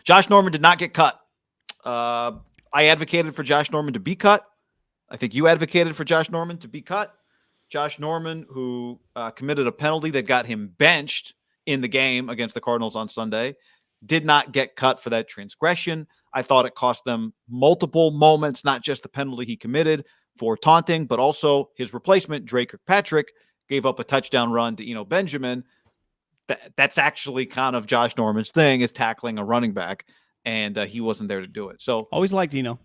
Josh Norman did not get cut. I advocated for Josh Norman to be cut. I think you advocated for Josh Norman to be cut. Josh Norman, who committed a penalty that got him benched in the game against the Cardinals on Sunday, did not get cut for that transgression. I thought it cost them multiple moments, not just the penalty he committed for taunting, but also his replacement, Dre Kirkpatrick, gave up a touchdown run to Eno Benjamin. That's actually kind of Josh Norman's thing, is tackling a running back, and he wasn't there to do it. So always liked Eno.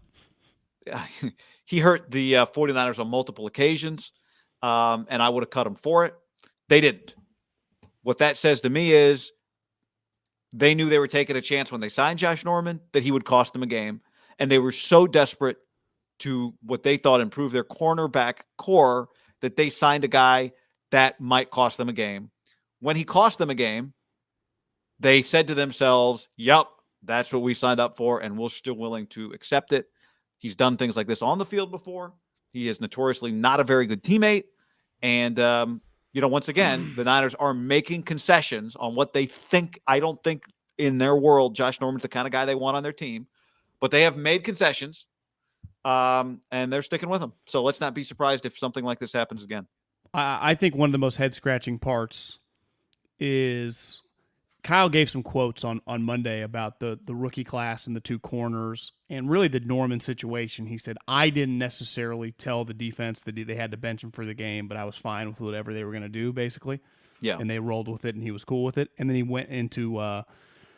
He hurt the 49ers on multiple occasions, and I would have cut him for it. They didn't. What that says to me is they knew they were taking a chance when they signed Josh Norman that he would cost them a game, and they were so desperate to what they thought improve their cornerback core that they signed a guy that might cost them a game. When he cost them a game, they said to themselves, yep, that's what we signed up for, and we're still willing to accept it. He's done things like this on the field before. He is notoriously not a very good teammate. And, once again, the Niners are making concessions on what they think. I don't think in their world Josh Norman's the kind of guy they want on their team. But they have made concessions, and they're sticking with him. So let's not be surprised if something like this happens again. I think one of the most head-scratching parts is Kyle gave some quotes on Monday about the rookie class and the two corners and really the Norman situation. He said, I didn't necessarily tell the defense that they had to bench him for the game, but I was fine with whatever they were going to do, basically. Yeah. And they rolled with it, and he was cool with it. And then he went into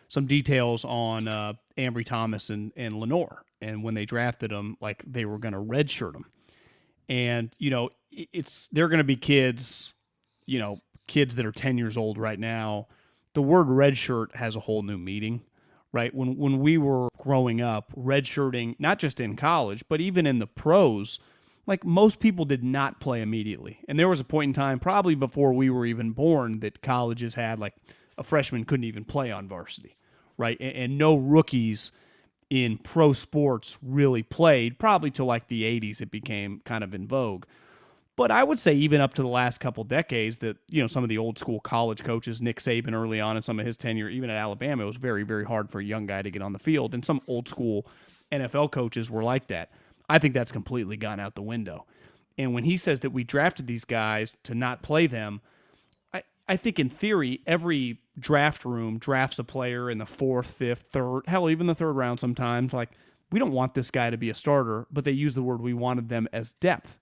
some details on Ambry Thomas and Lenore. And when they drafted him, like they were going to redshirt him. And, they're going to be kids, kids that are 10 years old right now. The word redshirt has a whole new meaning, right? When we were growing up, redshirting, not just in college, but even in the pros, like most people did not play immediately. And there was a point in time, probably before we were even born, that colleges had like a freshman couldn't even play on varsity, right? And no rookies in pro sports really played, probably till like the 80s it became kind of in vogue. But I would say even up to the last couple decades that, some of the old school college coaches, Nick Saban early on in some of his tenure, even at Alabama, it was very, very hard for a young guy to get on the field. And some old school NFL coaches were like that. I think that's completely gone out the window. And when he says that we drafted these guys to not play them, I think in theory, every draft room drafts a player in the 4th, 5th, 3rd, hell, even the 3rd round sometimes. Like, we don't want this guy to be a starter, but they use the word we wanted them as depth.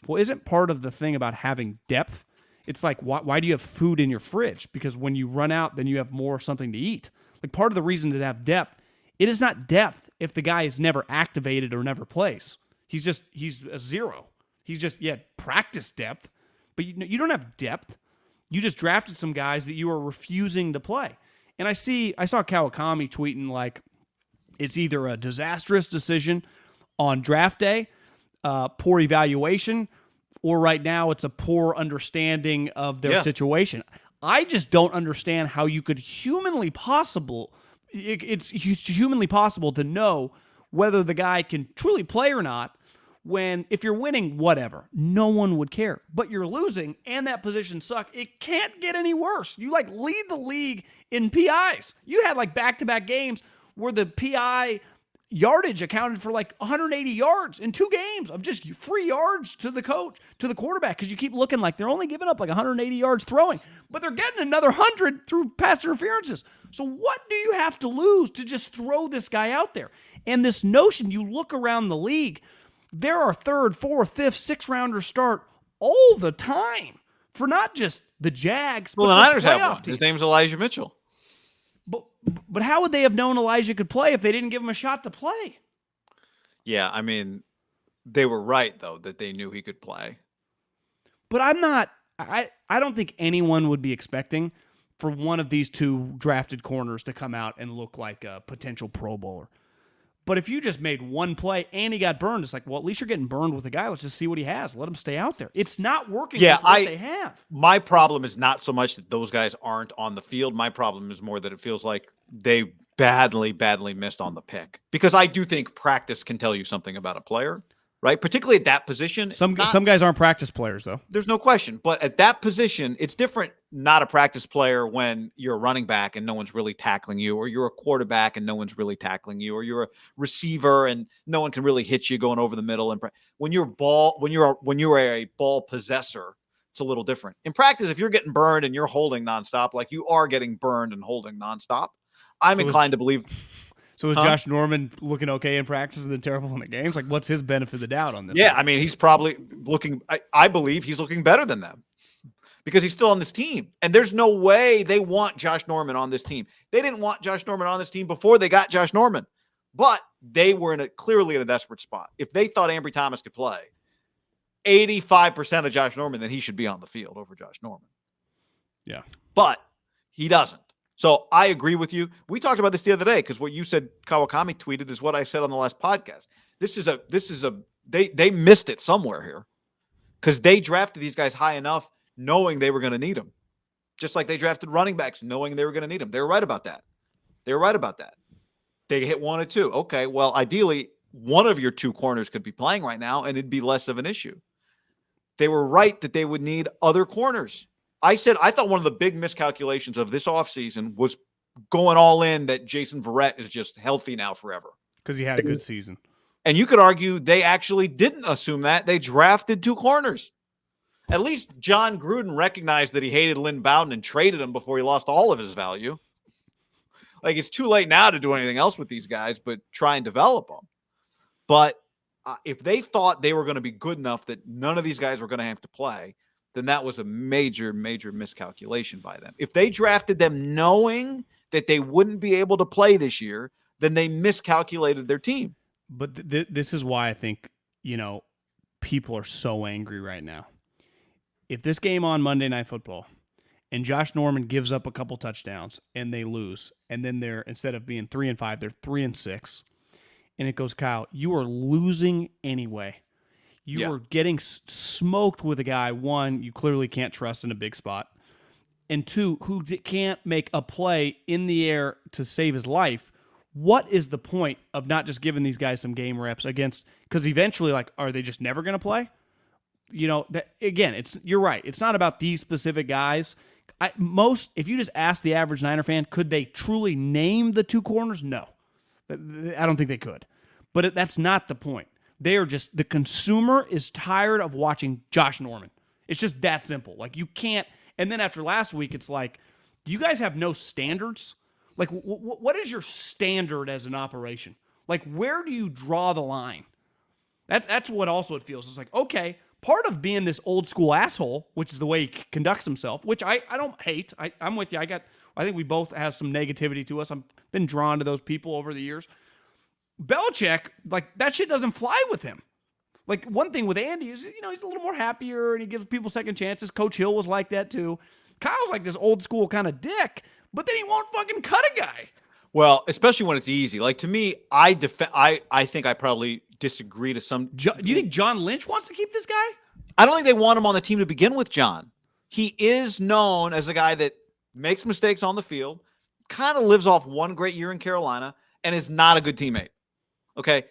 Well, isn't part of the thing about having depth? It's like, why do you have food in your fridge? Because when you run out, then you have more something to eat. Like part of the reason to have depth, it is not depth if the guy is never activated or never plays. He's a zero. He's just, practice depth, but you don't have depth. You just drafted some guys that you are refusing to play. And I saw Kawakami tweeting like, it's either a disastrous decision on draft day, poor evaluation, or right now it's a poor understanding of their situation. I just don't understand how you could humanly possible to know whether the guy can truly play or not when if you're winning, whatever, no one would care. But you're losing and that position sucks. It can't get any worse. You like lead the league in PIs. You had like back-to-back games where the PI yardage accounted for like 180 yards in 2 games of just free yards to the coach, to the quarterback, because you keep looking like they're only giving up like 180 yards throwing, but they're getting another 100 through pass interferences. So what do you have to lose to just throw this guy out there? And this notion, you look around the league, there are 3rd, 4th, 5th, 6th rounders start all the time for not just the Jags, well, but the Niners have one. teams. His name's Elijah Mitchell. But how would they have known Elijah could play if they didn't give him a shot to play? Yeah, I mean, they were right, though, that they knew he could play. But I don't think anyone would be expecting for one of these 2 drafted corners to come out and look like a potential Pro Bowler. But if you just made one play and he got burned, it's like, well, at least you're getting burned with a guy. Let's just see what he has. Let him stay out there. It's not working with what they have. My problem is not so much that those guys aren't on the field. My problem is more that it feels like they badly, badly missed on the pick. Because I do think practice can tell you something about a player. right? Particularly at that position. Some guys aren't practice players, though. There's no question. But at that position, it's different. Not a practice player when you're a running back and no one's really tackling you, or you're a quarterback and no one's really tackling you, or you're a receiver and no one can really hit you going over the middle. And when you're a ball possessor, it's a little different. In practice, if you're getting burned and you're holding nonstop, like you are getting burned and holding nonstop, I'm inclined to believe. So is Josh Norman looking okay in practice and then terrible in the games? Like, what's his benefit of the doubt on this? Yeah, I mean, he's probably looking. I believe he's looking better than them because he's still on this team. And there's no way they want Josh Norman on this team. They didn't want Josh Norman on this team before they got Josh Norman, but they were clearly in a desperate spot. If they thought Ambry Thomas could play 85% of Josh Norman, then he should be on the field over Josh Norman. Yeah, but he doesn't. So I agree with you. We talked about this the other day because what you said, Kawakami tweeted, is what I said on the last podcast. They missed it somewhere here because they drafted these guys high enough knowing they were going to need them. Just like they drafted running backs knowing they were going to need them. They were right about that. They hit 1 or 2. Okay, well, ideally, one of your 2 corners could be playing right now and it'd be less of an issue. They were right that they would need other corners. I thought one of the big miscalculations of this offseason was going all in that Jason Verrett is just healthy now forever. Because he had a good season. And you could argue they actually didn't assume that. They drafted 2 corners. At least John Gruden recognized that he hated Lynn Bowden and traded him before he lost all of his value. Like, it's too late now to do anything else with these guys but try and develop them. But if they thought they were going to be good enough that none of these guys were going to have to play, then that was a major, major miscalculation by them. If they drafted them knowing that they wouldn't be able to play this year, then they miscalculated their team. But this is why I think, people are so angry right now. If this game on Monday Night Football and Josh Norman gives up a couple touchdowns and they lose, and then they're, instead of being 3-5, they're 3-6, and it goes, Kyle, you are losing anyway. You are getting smoked with a guy, 1, you clearly can't trust in a big spot, and 2, who can't make a play in the air to save his life. What is the point of not just giving these guys some game reps against? Because eventually, are they just never going to play? Again, you're right. It's not about these specific guys. If you just ask the average Niner fan, could they truly name the 2 corners? No, I don't think they could. But that's not the point. They are just, the consumer is tired of watching Josh Norman. It's just that simple. Like, you can't. And then after last week, it's like, you guys have no standards. Like, what is your standard as an operation? Like, where do you draw the line? That's what also it feels. It's like, okay, part of being this old school asshole, which is the way he conducts himself, which I don't hate. I'm with you. I think we both have some negativity to us. I've been drawn to those people over the years. Belichick, that shit doesn't fly with him. Like, one thing with Andy is, he's a little more happier and he gives people second chances. Coach Hill was like that too. Kyle's like this old school kind of dick, but then he won't fucking cut a guy. Well, especially when it's easy. Like, to me, I think I probably disagree to some. Do you think John Lynch wants to keep this guy? I don't think they want him on the team to begin with, John. He is known as a guy that makes mistakes on the field, kind of lives off one great year in Carolina, and is not a good teammate. Okay?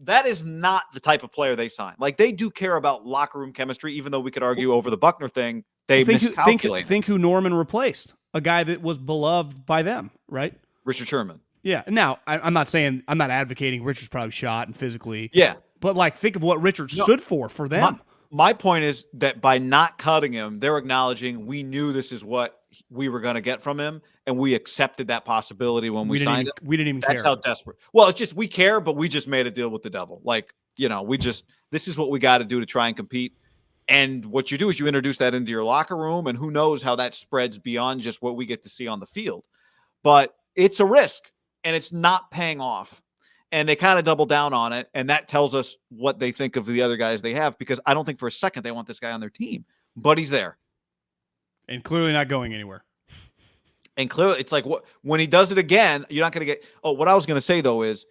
That is not the type of player they sign. Like, they do care about locker room chemistry, even though we could argue over the Buckner thing. They miscalculated. Think who Norman replaced. A guy that was beloved by them, right? Richard Sherman. Yeah. Now, I'm not advocating Richard's probably shot and physically. Yeah. But, think of what Richard stood for them. My point is that by not cutting him, they're acknowledging we knew this is what we were going to get from him, and we accepted that possibility when we signed him. We didn't even care. That's how desperate. Well, it's just we care, but we just made a deal with the devil. Like, this is what we got to do to try and compete. And what you do is you introduce that into your locker room, and who knows how that spreads beyond just what we get to see on the field. But it's a risk, and it's not paying off. And they kind of double down on it, and that tells us what they think of the other guys they have, because I don't think for a second they want this guy on their team. But he's there. And clearly not going anywhere. And clearly, it's like when he does it again, you're not going to get – what I was going to say, though, is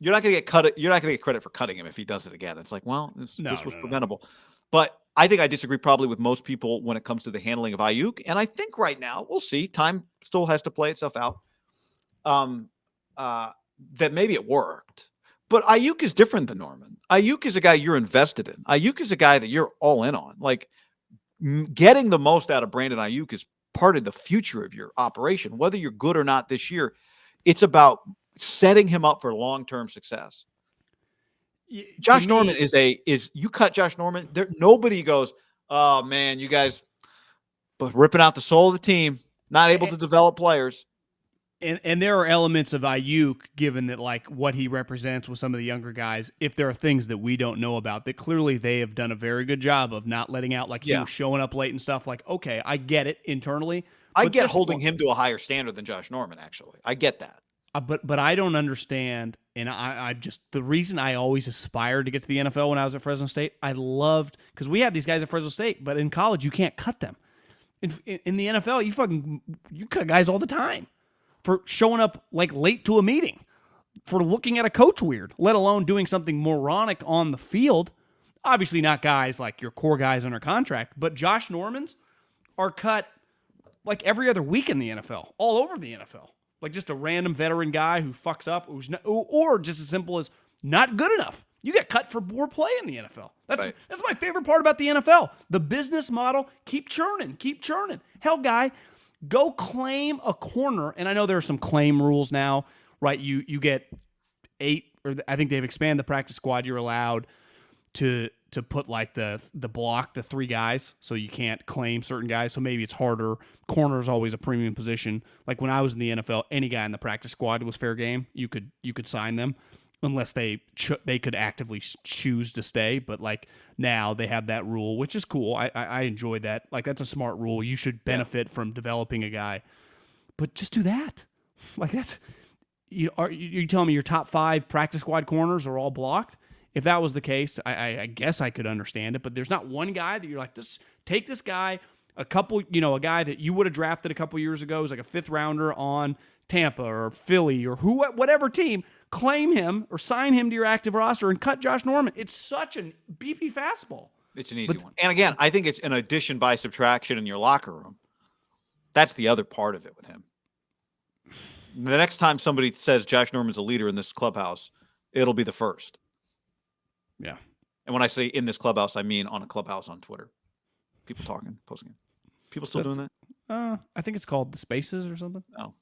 you're not going to get cut. You're not going to get credit for cutting him if he does it again. It's like, well, this was preventable. No. But I think I disagree probably with most people when it comes to the handling of Ayuk. And I think right now, we'll see. Time still has to play itself out. That maybe it worked. But Ayuk is different than Norman. Ayuk is a guy you're invested in. Ayuk is a guy that you're all in on. Like getting the most out of Brandon Ayuk is part of the future of your operation. Whether you're good or not this year, it's about setting him up for long-term success. Josh Norman is you cut Josh Norman, there nobody goes, "Oh man, you guys but ripping out the soul of the team, not able to develop players." And there are elements of Ayuk, given that like what he represents with some of the younger guys, if there are things that we don't know about, that clearly they have done a very good job of not letting out, like he was showing up late and stuff. Like, okay, I get it internally. I get holding him to a higher standard than Josh Norman, actually. I get that. But I don't understand, and I just the reason I always aspired to get to the NFL when I was at Fresno State, I loved because we had these guys at Fresno State, but in college you can't cut them. In the NFL, you cut guys all the time for showing up like late to a meeting, for looking at a coach weird, let alone doing something moronic on the field. Obviously not guys like your core guys under contract, but Josh Normans are cut like every other week in the NFL, all over the NFL. Like just a random veteran guy who fucks up, who's not, or just as simple as not good enough. You get cut for poor play in the NFL. That's my favorite part about the NFL. The business model, keep churning. Hell, guy, go claim a corner. And I know there are some claim rules now, right? You get 8, or I think they've expanded the practice squad. You're allowed to put like the block, the 3 guys, so you can't claim certain guys. So maybe it's harder. Corner is always a premium position. Like when I was in the NFL, any guy in the practice squad was fair game. You could sign them unless they could actively choose to stay. But like now they have that rule, which is cool. I enjoy that. Like that's a smart rule. You should benefit from developing a guy, but just do that. Like that's you telling me your top 5 practice squad corners are all blocked? If that was the case, I guess I could understand it, but there's not one guy that you're like, take this guy, a guy that you would have drafted a couple years ago, is like a 5th rounder on Tampa or Philly or whatever team, claim him or sign him to your active roster and cut Josh Norman. It's such an BP fastball. It's an easy one. And again, I think it's an addition by subtraction in your locker room. That's the other part of it with him. The next time somebody says Josh Norman's a leader in this clubhouse, it'll be the first. Yeah. And when I say in this clubhouse, I mean on a clubhouse on Twitter. People talking, posting it. People still doing that? I think it's called the Spaces or something. Oh,